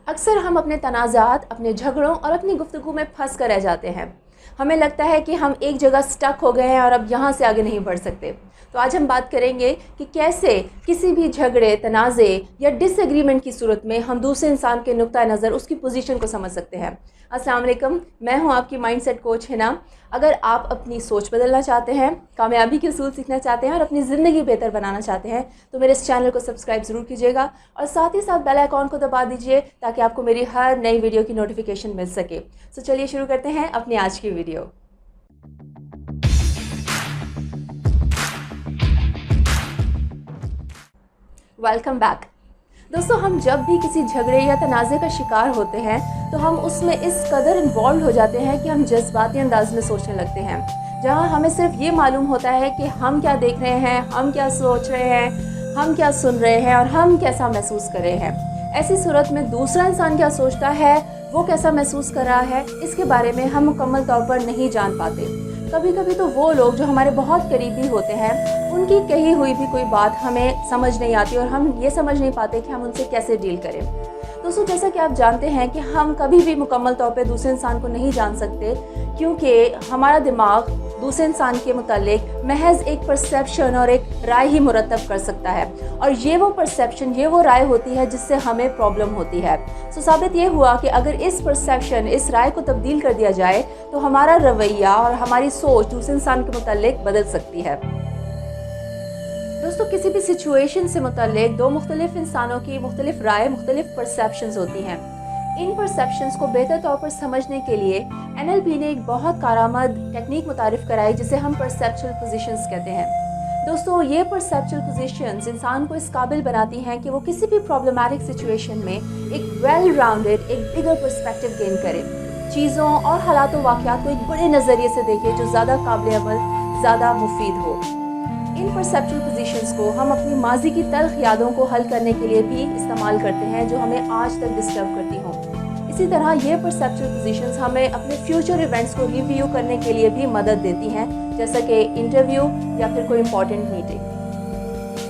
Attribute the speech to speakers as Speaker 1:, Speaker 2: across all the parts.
Speaker 1: अक्सर हम अपने तनाज़ात, अपने झगड़ों और अपनी गुफ्तगू में फंस कर रह जाते हैं। हमें लगता है कि हम एक जगह स्टक हो गए हैं और अब यहाँ से आगे नहीं बढ़ सकते। तो आज हम बात करेंगे कि कैसे किसी भी झगड़े, तनाज़े या डिसएग्रीमेंट की सूरत में हम दूसरे इंसान के नुक्ता नज़र, उसकी पोजीशन को समझ सकते हैं। अस्सलाम वालेकुम, मैं हूँ आपकी माइंडसेट कोच हिना। अगर आप अपनी सोच बदलना चाहते हैं, कामयाबी के उसूल सीखना चाहते हैं और अपनी ज़िंदगी बेहतर बनाना चाहते हैं तो मेरे इस चैनल को सब्सक्राइब ज़रूर कीजिएगा और साथ ही साथ बेल आइकॉन को दबा दीजिए ताकि आपको मेरी हर नई वीडियो की नोटिफिकेशन मिल सके। तो चलिए शुरू करते हैं अपनी आज की वीडियो। Welcome back. दोस्तों, हम जब भी किसी झगड़े या तनाज़े का शिकार होते हैं तो हम उसमें इस कदर इन्वॉल्व हो जाते हैं कि हम जज्बाती अंदाज में सोचने लगते हैं, जहां हमें सिर्फ ये मालूम होता है कि हम क्या देख रहे हैं, हम क्या सोच रहे हैं, हम क्या सुन रहे हैं और हम कैसा महसूस कर रहे हैं। ऐसी सूरत में दूसरा इंसान क्या सोचता है, वो कैसा महसूस कर रहा है, इसके बारे में हम मुकम्मल तौर पर नहीं जान पाते। कभी कभी तो वो लोग जो हमारे बहुत करीबी होते हैं, उनकी कही हुई भी कोई बात हमें समझ नहीं आती और हम ये समझ नहीं पाते कि हम उनसे कैसे डील करें। दोस्तों, जैसा कि आप जानते हैं कि हम कभी भी मुकम्मल तौर पे दूसरे इंसान को नहीं जान सकते, क्योंकि हमारा दिमाग दूसरे इंसान के मुतालिक महज एक परसेप्शन और एक राय ही मुरतब कर सकता है और ये वो परसेप्शन, ये वो राय होती है जिससे हमें प्रॉब्लम होती है। सो साबित ये हुआ कि अगर इस परसेप्शन, इस राय को तब्दील कर दिया जाए तो हमारा रवैया और हमारी सोच दूसरे इंसान के मुतालिक बदल सकती है। दोस्तों, किसी भी सिचुएशन से मुतालिक दो मुख्तलिफ इंसानों की मुख्तलिफ राय, मुख्तलिफ परसेप्शंस होती हैं। इन परसेप्शंस को बेहतर तौर पर समझने के लिए NLP ने एक बहुत कारआमद टेक्निक मुतारिफ़ कराई जिसे हम परसेप्चुअल पोजीशंस कहते हैं। दोस्तों, ये परसेप्चुअल पोजीशंस इंसान को इस काबिल बनाती हैं कि वो किसी भी प्रॉब्लमैटिक सिचुएशन में एक वेल राउंडेड, एक बिगर पर्सपेक्टिव गेन करे, चीज़ों और हालातों वाक़यात को एक बड़े नज़रिए से देखे जो ज़्यादा काबिल अमल, ज़्यादा मुफीद हो। इन परसेप्चुअल पोजीशंस को हम अपनी माजी की तल्ख यादों को हल करने के लिए भी इस्तेमाल करते हैं जो हमें आज तक डिस्टर्ब करती हों। इसी तरह ये परसेप्चुअल पोजीशंस हमें अपने फ्यूचर इवेंट्स को रिव्यू करने के लिए भी मदद देती हैं, जैसा कि इंटरव्यू या फिर कोई इंपॉर्टेंट मीटिंग।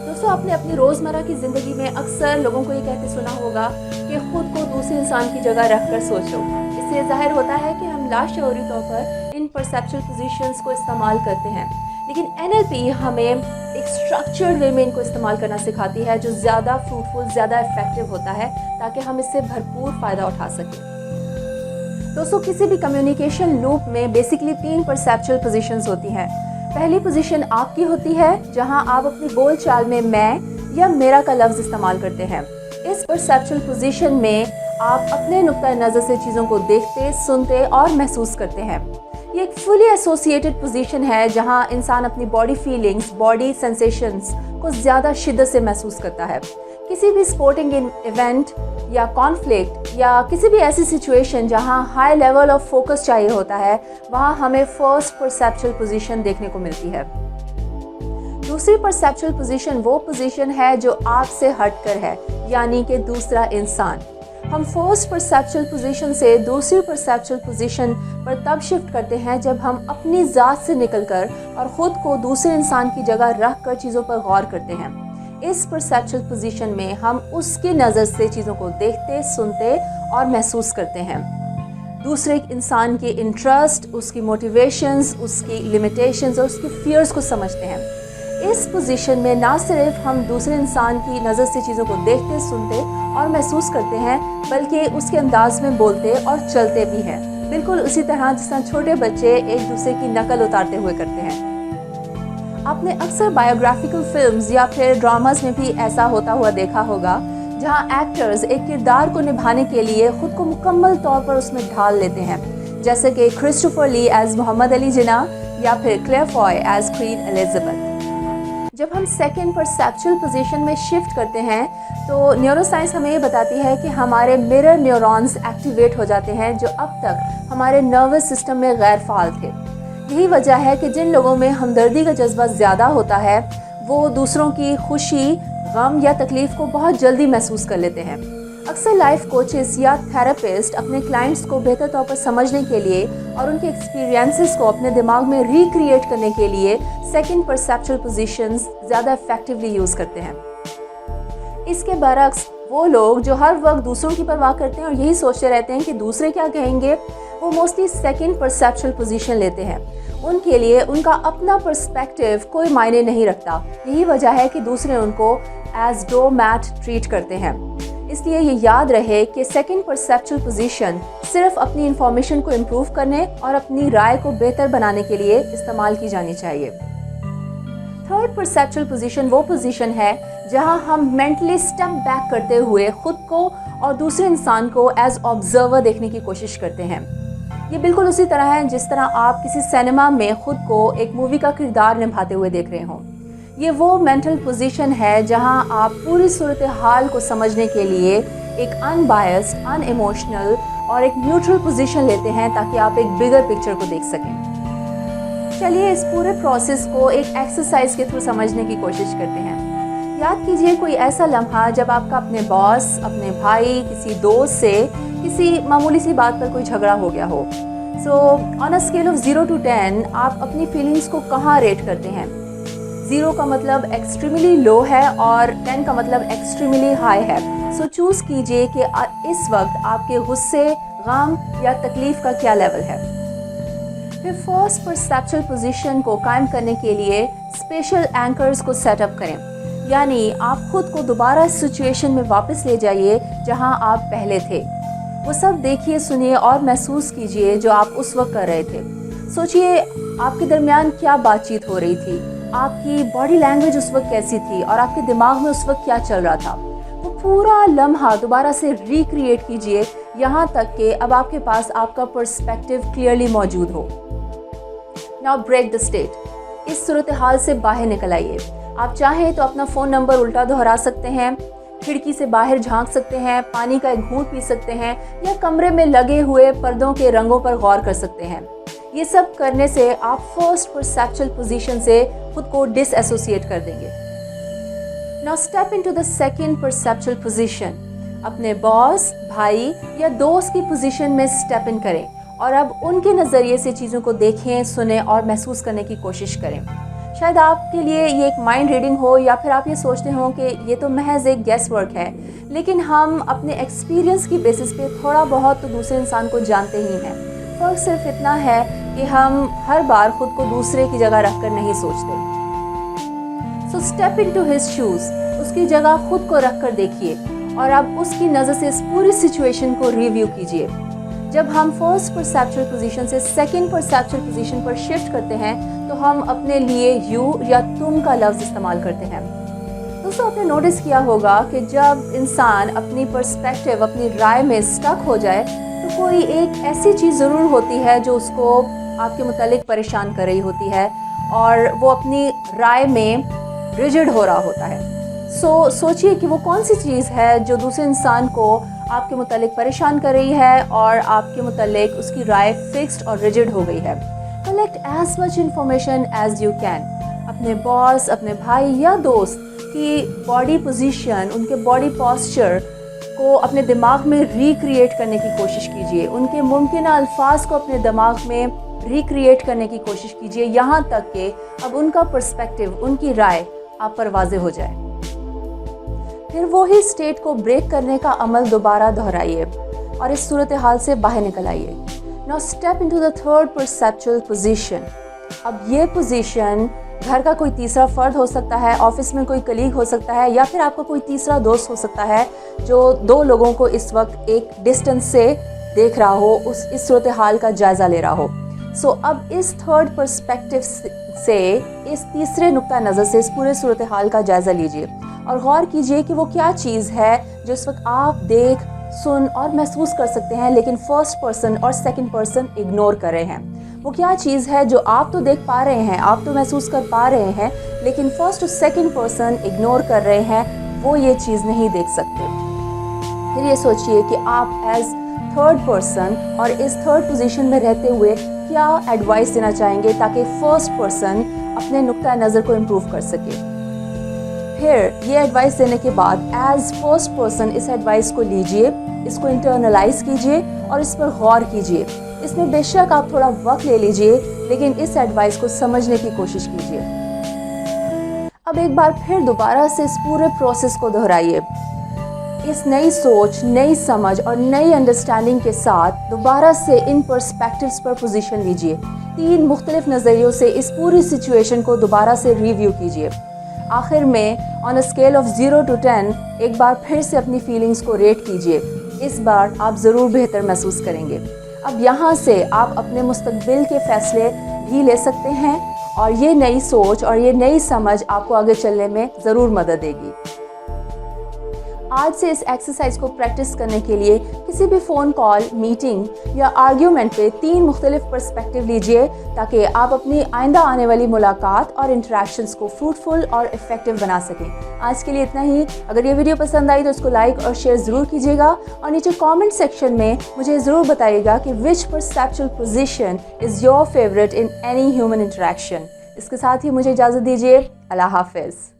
Speaker 1: दोस्तों, आपने अपनी रोज़मर्रा की ज़िंदगी में अक्सर लोगों को ये कहते सुना होगा कि ख़ुद को दूसरे इंसान की जगह रख कर सोचो। इससे ज़ाहिर होता है कि हम लाशऊरी तौर पर इन परसेप्चुअल पोजीशंस को इस्तेमाल करते हैं, लेकिन NLP हमें एक स्ट्रक्चर्ड वे में इनको इस्तेमाल करना सिखाती है जो ज़्यादा फ्रूटफुल, ज़्यादा इफेक्टिव होता है ताकि हम इससे भरपूर फ़ायदा उठा सकें। दोस्तों, किसी भी कम्युनिकेशन लूप में बेसिकली 3 परसेप्चुअल पोजीशंस होती हैं। पहली पोजीशन आपकी होती है जहां आप अपनी बोल चाल में मैं या मेरा का लफ्ज़ इस्तेमाल करते हैं। इस परसेप्चुअल पोजीशन में आप अपने नुक्ता नज़र से चीज़ों को देखते, सुनते और महसूस करते हैं। ये एक फुली एसोसिएटेड पोजीशन है जहां इंसान अपनी बॉडी फीलिंग्स, बॉडी सेंसेशंस को ज़्यादा शिद्दत से महसूस करता है। किसी भी स्पोर्टिंग इवेंट या कॉन्फ्लिक्ट या किसी भी ऐसी सिचुएशन जहां हाई लेवल ऑफ फोकस चाहिए होता है, वहां हमें फर्स्ट परसेप्चुअल पोजीशन देखने को मिलती है। दूसरी परसेप्चुअल पोजीशन वो पोजीशन है जो आपसे हटकर है, यानी कि दूसरा इंसान। हम फर्स्ट परसेप्चुअल पोजीशन से दूसरी परसेप्चुअल पोजीशन पर तब शिफ्ट करते हैं जब हम अपनी ज़ात से निकलकर और ख़ुद को दूसरे इंसान की जगह रख कर चीज़ों पर गौर करते हैं। इस परसेप्चुअल पोजीशन में हम उसकी नज़र से चीज़ों को देखते, सुनते और महसूस करते हैं। दूसरे इंसान के इंटरेस्ट, उसकी मोटिवेशंस, उसकी लिमिटेशंस और उसकी फियर्स को समझते हैं। इस पोजीशन में ना सिर्फ हम दूसरे इंसान की नज़र से चीज़ों को देखते, सुनते और महसूस करते हैं, बल्कि उसके अंदाज में बोलते और चलते भी हैं, बिल्कुल उसी तरह जिस तरह छोटे बच्चे एक दूसरे की नकल उतारते हुए करते हैं। आपने अक्सर बायोग्राफिकल फिल्म्स या फिर ड्रामास में भी ऐसा होता हुआ देखा होगा, जहां एक्टर्स एक किरदार को निभाने के लिए ख़ुद को मुकम्मल तौर पर उसमें ढाल लेते हैं, जैसे कि Christopher Lee as Mohammad Ali Jinnah या फिर Claire Foy as Queen Elizabeth. जब हम सेकेंड परसेप्चुअल पोजीशन में शिफ्ट करते हैं तो न्यूरोसाइंस हमें ये बताती है कि हमारे मिरर न्यूरॉन्स एक्टिवेट हो जाते हैं जो अब तक हमारे नर्वस सिस्टम में गैर फ़ाल थे। यही वजह है कि जिन लोगों में हमदर्दी का जज्बा ज़्यादा होता है वो दूसरों की खुशी, गम या तकलीफ़ को बहुत जल्दी महसूस कर लेते हैं। अक्सर लाइफ कोचेस या थेरेपिस्ट अपने क्लाइंट्स को बेहतर तौर पर समझने के लिए और उनके एक्सपीरियंसेस को अपने दिमाग में रिक्रिएट करने के लिए सेकंड परसेप्चुअल पोजीशंस ज़्यादा इफेक्टिवली यूज़ करते हैं। इसके बरक्स وہ لوگ جو ہر وقت دوسروں کی پرواہ کرتے ہیں اور یہی سوچتے رہتے ہیں کہ دوسرے کیا کہیں گے، وہ موسٹلی سیکنڈ پرسیپچل پوزیشن لیتے ہیں. ان کے لیے ان کا اپنا پرسپیکٹیو کوئی معنی نہیں رکھتا. یہی وجہ ہے کہ دوسرے ان کو ایز ڈو میٹ ٹریٹ کرتے ہیں. اس لیے یہ یاد رہے کہ سیکنڈ پرسیپچل پوزیشن صرف اپنی انفارمیشن کو امپروو کرنے اور اپنی رائے کو بہتر بنانے کے لیے استعمال کی جانی چاہیے. تھرڈ پرسیپچل پوزیشن وہ پوزیشن ہے جہاں ہم مینٹلی اسٹیپ بیک کرتے ہوئے خود کو اور دوسرے انسان کو ایز آبزرور دیکھنے کی کوشش کرتے ہیں. یہ بالکل اسی طرح ہے جس طرح آپ کسی سینما میں خود کو ایک مووی کا کردار نبھاتے ہوئے دیکھ رہے ہوں. یہ وہ مینٹل پوزیشن ہے جہاں آپ پوری صورتحال کو سمجھنے کے لیے ایک ان بائسڈ، ان ایموشنل اور ایک نیوٹرل پوزیشن لیتے ہیں تاکہ آپ ایک بگر پکچر کو دیکھ سکیں. چلیے اس پورے پروسیس کو ایک ایکسرسائز کے تھرو سمجھنے کی کوشش کرتے ہیں. یاد کیجئے کوئی ایسا لمحہ جب آپ کا اپنے باس، اپنے بھائی، کسی دوست سے کسی معمولی سی بات پر کوئی جھگڑا ہو گیا ہو. سو آن اے اسکیل آف 0 to 10 آپ اپنی فیلنگس کو کہاں ریٹ کرتے ہیں؟ 0 کا مطلب ایکسٹریملی لو ہے اور 10 کا مطلب ایکسٹریملی ہائی ہے. سو چوز کیجئے کہ اس وقت آپ کے غصے، غم یا تکلیف کا کیا لیول ہے. پھر فرسٹ پرسیپچل پوزیشن کو قائم کرنے کے لیے اسپیشل اینکرز کو سیٹ اپ کریں. یعنی آپ خود کو دوبارہ اس سچویشن میں واپس لے جائیے جہاں آپ پہلے تھے. وہ سب دیکھیے، سنیے اور محسوس کیجئے جو آپ اس وقت کر رہے تھے. سوچئے آپ کے درمیان کیا بات چیت ہو رہی تھی، آپ کی باڈی لینگویج اس وقت کیسی تھی اور آپ کے دماغ میں اس وقت کیا چل رہا تھا. وہ پورا لمحہ دوبارہ سے ریکریٹ کیجئے یہاں تک کہ اب آپ کے پاس آپ کا پرسپیکٹیو کلیئرلی موجود ہو. Now break the state. اس صورتحال سے باہر نکل آئیے. آپ چاہیں تو اپنا فون نمبر الٹا دہرا سکتے ہیں، کھڑکی سے باہر جھانک سکتے ہیں، پانی کا ایک گھونٹ پی سکتے ہیں یا کمرے میں لگے ہوئے پردوں کے رنگوں پر غور کر سکتے ہیں. یہ سب کرنے سے آپ فرسٹ پرسیپچل پوزیشن سے خود کو ڈس ایسوسیٹ کر دیں گے. Now step into the second perceptual position. اپنے باس، بھائی یا دوست کی پوزیشن میں اسٹیپ ان کریں اور اب ان کے نظریے سے چیزوں کو دیکھیں، سنیں اور محسوس کرنے کی کوشش کریں. شاید آپ کے لیے یہ ایک مائنڈ ریڈنگ ہو یا پھر آپ یہ سوچتے ہوں کہ یہ تو محض ایک گیس ورک ہے، لیکن ہم اپنے ایکسپیرینس کی بیسس پہ تھوڑا بہت تو دوسرے انسان کو جانتے ہی ہیں. فرق صرف اتنا ہے کہ ہم ہر بار خود کو دوسرے کی جگہ رکھ کر نہیں سوچتے. So step into his shoes. اس کی جگہ خود کو رکھ کر دیکھیے اور اب اس کی نظر سے اس پوری سچویشن کو ریویو کیجیے. جب ہم فرسٹ پرسیپچل پوزیشن سے سیکنڈ پرسیپچل پوزیشن پر شفٹ کرتے ہیں تو ہم اپنے لیے یو یا تم کا لفظ استعمال کرتے ہیں. دوستوں، آپ نے نوٹس کیا ہوگا کہ جب انسان اپنی پرسپیکٹیو، اپنی رائے میں اسٹک ہو جائے تو کوئی ایک ایسی چیز ضرور ہوتی ہے جو اس کو آپ کے متعلق پریشان کر رہی ہوتی ہے اور وہ اپنی رائے میں ریجڈ ہو رہا ہوتا ہے. سوچئے کہ وہ کون سی چیز ہے جو دوسرے انسان کو آپ کے متعلق پریشان کر رہی ہے اور آپ کے متعلق اس کی رائے فکسڈ اور ریجڈ ہو گئی ہے. Collect as much information as you can. اپنے باس، اپنے بھائی یا دوست کی باڈی پوزیشن، ان کے باڈی پاسچر کو اپنے دماغ میں ریکریٹ کرنے کی کوشش کیجیے. ان کے ممکنہ الفاظ کو اپنے دماغ میں ریکریٹ کرنے کی کوشش کیجیے یہاں تک کہ اب ان کا پرسپیکٹیو، ان کی رائے آپ پر واضح ہو جائے. پھر وہی اسٹیٹ کو بریک کرنے کا عمل دوبارہ دہرائیے اور اس صورتحال سے باہر نکل آئیے. Now step into the third perceptual position. اب یہ پوزیشن گھر کا کوئی تیسرا فرد ہو سکتا ہے، آفس میں کوئی کلیگ ہو سکتا ہے یا پھر آپ کا کوئی تیسرا دوست ہو سکتا ہے جو دو لوگوں کو اس وقت ایک ڈسٹنس سے دیکھ رہا ہو، اس صورتحال کا جائزہ لے رہا ہو. سو اب اس تھرڈ پرسپیکٹیو سے، اس تیسرے نقطہ نظر سے اس پورے صورتحال کا جائزہ لیجئے اور غور کیجئے کہ وہ کیا چیز ہے جو اس وقت آپ دیکھ، سن اور محسوس کر سکتے ہیں لیکن فرسٹ پرسن اور سیکنڈ پرسن اگنور کر رہے ہیں. وہ کیا چیز ہے جو آپ تو دیکھ پا رہے ہیں، آپ تو محسوس کر پا رہے ہیں لیکن فرسٹ اور سیکنڈ پرسن اگنور کر رہے ہیں، وہ یہ چیز نہیں دیکھ سکتے. پھر یہ سوچئے کہ آپ ایز تھرڈ پرسن اور اس تھرڈ پوزیشن میں رہتے ہوئے کیا ایڈوائس دینا چاہیں گے تاکہ فرسٹ پرسن اپنے نقطہ نظر کو امپروو کر سکے. پھر یہ ایڈوائس دینے کے بعد ایز فرسٹ پرسن اس ایڈوائس کو لیجئے، اس کو انٹرنلائز کیجئے اور اس پر غور کیجئے. اس میں بے شک آپ تھوڑا وقت لے لیجئے لیکن اس ایڈوائس کو سمجھنے کی کوشش کیجئے. اب ایک بار پھر دوبارہ سے اس پورے پروسیس کو دہرائیے. इस नई सोच, नई समझ और नई अंडरस्टैंडिंग के साथ दोबारा से इन पर्सपेक्टिव्स पर पोजीशन लीजिए। 3 मुख्तलिफ नज़रियों से इस पूरी सिचुएशन को दोबारा से रिव्यू कीजिए। आखिर में on a scale of 0 to 10 एक बार फिर से अपनी फीलिंग्स को रेट कीजिए। इस बार आप ज़रूर बेहतर महसूस करेंगे। अब यहाँ से आप अपने मुस्तकबिल के फ़ैसले भी ले सकते हैं और ये नई सोच और ये नई समझ आपको आगे चलने में ज़रूर मदद देगी। आज से इस एक्सरसाइज को प्रैक्टिस करने के लिए किसी भी फ़ोन कॉल, मीटिंग या आर्ग्यूमेंट पे 3 मुख्तलिफ पर्सपेक्टिव लीजिए ताकि आप अपनी आइंदा आने वाली मुलाकात और इंटरेक्शंस को फ्रूटफुल और इफ़ेक्टिव बना सकें। आज के लिए इतना ही। अगर ये वीडियो पसंद आई तो इसको लाइक और शेयर ज़रूर कीजिएगा और नीचे कमेंट सेक्शन में मुझे ज़रूर बताइएगा कि which perceptual position is your favourite in any human interaction. इसके साथ ही मुझे इजाज़त दीजिए। अल्लाह हाफ़िज़।